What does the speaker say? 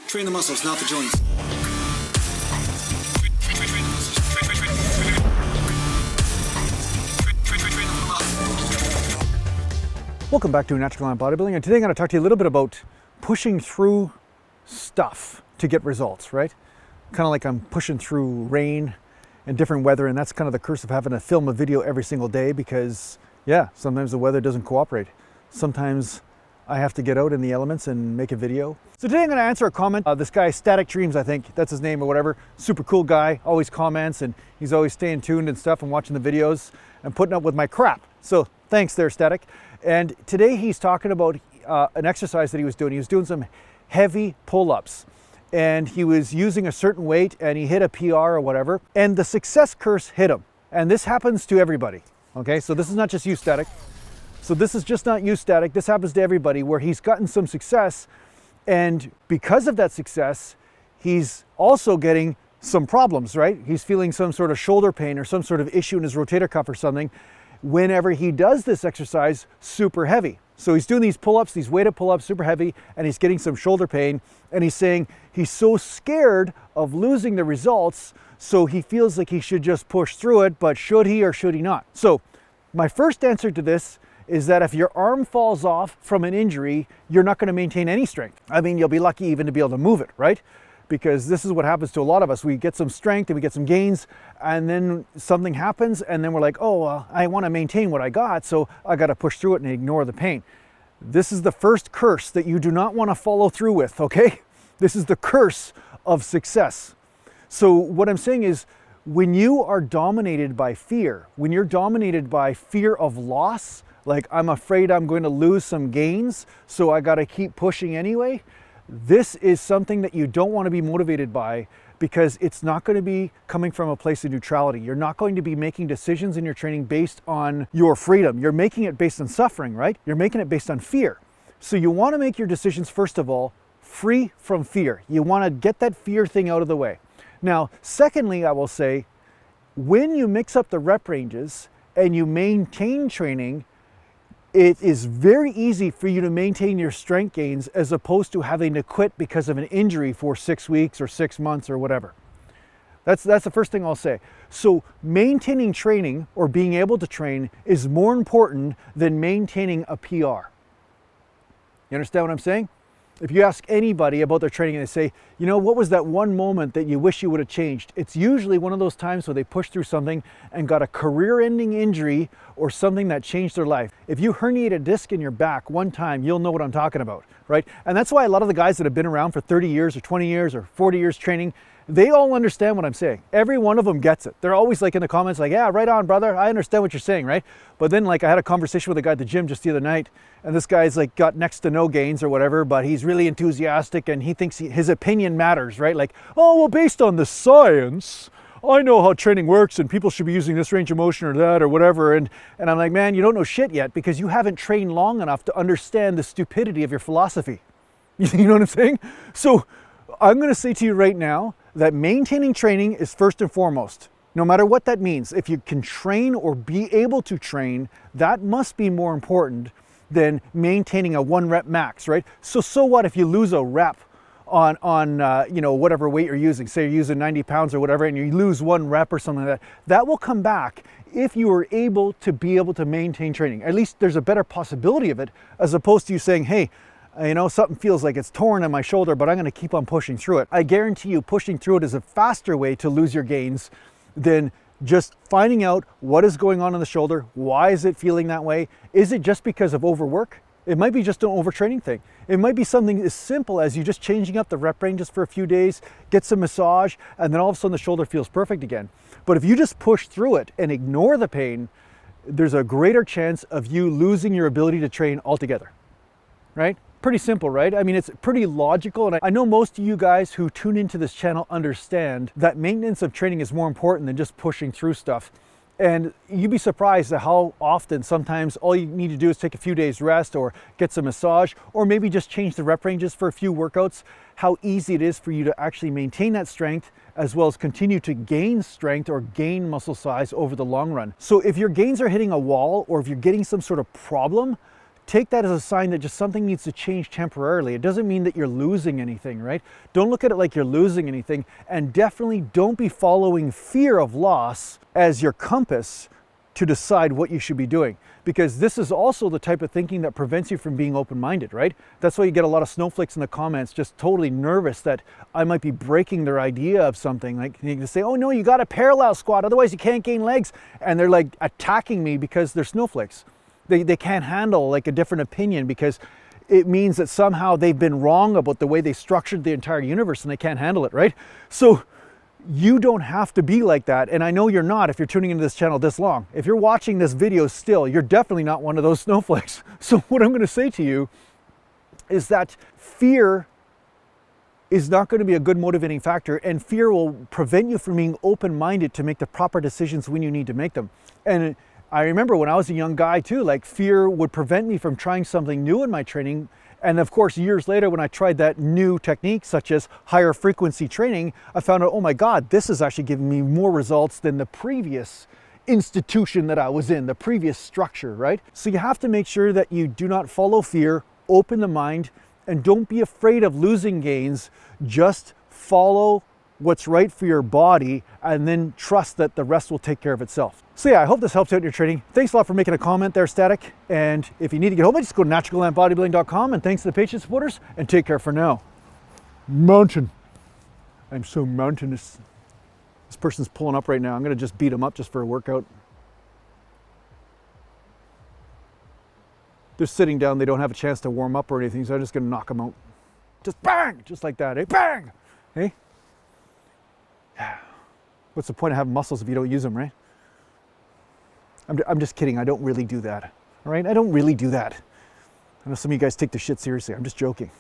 Train the muscles, not the joints. Welcome back to Natural Line Bodybuilding, and today I'm going to talk to you a little bit about pushing through stuff to get results, right? Kind of like I'm pushing through rain and different weather, and that's kind of the curse of having to film a video every single day because, yeah, sometimes the weather doesn't cooperate. Sometimes I have to get out in the elements and make a video. So today I'm going to answer a comment. This guy, Static Dreams, I think that's his name or whatever, super cool guy, always comments, and he's always staying tuned and stuff and watching the videos and putting up with my crap. So thanks there, Static. And today he's talking about an exercise that he was doing. He was doing some heavy pull-ups and he was using a certain weight and he hit a PR or whatever, and the success curse hit him. And this happens to everybody, okay? So this is not just you, Static. So this is just not you, Static. This happens to everybody where he's gotten some success, and because of that success, he's also getting some problems, right? He's feeling some sort of shoulder pain or some sort of issue in his rotator cuff or something whenever he does this exercise super heavy. So he's doing these pull-ups, these weighted pull-ups, super heavy, and he's getting some shoulder pain, and he's saying he's so scared of losing the results, so he feels like he should just push through it, but should he or should he not? So my first answer to this is that if your arm falls off from an injury, you're not going to maintain any strength. I mean, you'll be lucky even to be able to move it, right? Because this is what happens to a lot of us. We get some strength and we get some gains, and then something happens, and then we're like, oh, well, I want to maintain what I got, so I got to push through it and ignore the pain. This is the first curse that you do not want to follow through with, okay? This is the curse of success. So what I'm saying is, when you are dominated by fear, when you're dominated by fear of loss, like I'm afraid I'm going to lose some gains, so I got to keep pushing anyway, this is something that you don't want to be motivated by, because it's not going to be coming from a place of neutrality. You're not going to be making decisions in your training based on your freedom. You're making it based on suffering, right? You're making it based on fear. So you want to make your decisions, first of all, free from fear. You want to get that fear thing out of the way. Now, secondly, I will say, when you mix up the rep ranges and you maintain training, it is very easy for you to maintain your strength gains as opposed to having to quit because of an injury for 6 weeks or 6 months or whatever. That's the first thing I'll say. So maintaining training or being able to train is more important than maintaining a PR. You understand what I'm saying? If you ask anybody about their training and they say, you know, what was that one moment that you wish you would have changed? It's usually one of those times where they pushed through something and got a career-ending injury or something that changed their life. If you herniate a disc in your back one time, you'll know what I'm talking about, right? And that's why a lot of the guys that have been around for 30 years or 20 years or 40 years training, they all understand what I'm saying. Every one of them gets it. They're always like in the comments like, yeah, right on, brother. I understand what you're saying, right? But then like I had a conversation with a guy at the gym just the other night, and this guy's like got next to no gains or whatever, but he's really enthusiastic and he thinks his opinion matters, right? Like, oh, well, based on the science, I know how training works and people should be using this range of motion or that or whatever. And I'm like, man, you don't know shit yet because you haven't trained long enough to understand the stupidity of your philosophy. You know what I'm saying? So I'm going to say to you right now that maintaining training is first and foremost, no matter what that means. If you can train or be able to train, that must be more important than maintaining a 1 rep max, right? So what if you lose a rep on you know, whatever weight you're using? Say you're using 90 pounds or whatever, and you lose 1 rep or something like that. That will come back if you are able to maintain training. At least there's a better possibility of it, as opposed to you saying, hey, you know, something feels like it's torn in my shoulder, but I'm going to keep on pushing through it. I guarantee you pushing through it is a faster way to lose your gains than just finding out what is going on in the shoulder. Why is it feeling that way? Is it just because of overwork? It might be just an overtraining thing. It might be something as simple as you just changing up the rep ranges for a few days, get some massage, and then all of a sudden the shoulder feels perfect again. But if you just push through it and ignore the pain, there's a greater chance of you losing your ability to train altogether, right? Pretty simple, right? I mean, it's pretty logical, and I know most of you guys who tune into this channel understand that maintenance of training is more important than just pushing through stuff. And you'd be surprised at how often sometimes all you need to do is take a few days rest or get some massage, or maybe just change the rep ranges for a few workouts, how easy it is for you to actually maintain that strength as well as continue to gain strength or gain muscle size over the long run. So if your gains are hitting a wall or if you're getting some sort of problem, take that as a sign that just something needs to change temporarily. It doesn't mean that you're losing anything, right? Don't look at it like you're losing anything, and definitely don't be following fear of loss as your compass to decide what you should be doing, because this is also the type of thinking that prevents you from being open-minded, right? That's why you get a lot of snowflakes in the comments just totally nervous that I might be breaking their idea of something. Like, you can say, oh no, you got to parallel squat, otherwise you can't gain legs. And they're like attacking me because they're snowflakes. They can't handle like a different opinion, because it means that somehow they've been wrong about the way they structured the entire universe and they can't handle it, right? So you don't have to be like that. And I know you're not if you're tuning into this channel this long. If you're watching this video still, you're definitely not one of those snowflakes. So what I'm going to say to you is that fear is not going to be a good motivating factor, and fear will prevent you from being open-minded to make the proper decisions when you need to make them. And I remember when I was a young guy too, like fear would prevent me from trying something new in my training. And of course, years later, when I tried that new technique, such as higher frequency training, I found out, oh my God, this is actually giving me more results than the previous institution that I was in, the previous structure, right? So you have to make sure that you do not follow fear, open the mind, and don't be afraid of losing gains. Just follow what's right for your body, and then trust that the rest will take care of itself. So yeah, I hope this helps out in your training. Thanks a lot for making a comment there, Static. And if you need to get home, just go to naturalglambodybuilding.com, and thanks to the Patreon supporters, and take care for now. Mountain. I'm so mountainous. This person's pulling up right now. I'm gonna just beat him up just for a workout. They're sitting down, they don't have a chance to warm up or anything, so I'm just gonna knock them out. Just bang, just like that, eh? Bang, hey? What's the point of having muscles if you don't use them, right? I'm just kidding. I don't really do that. All right? I don't really do that. I know some of you guys take this shit seriously. I'm just joking.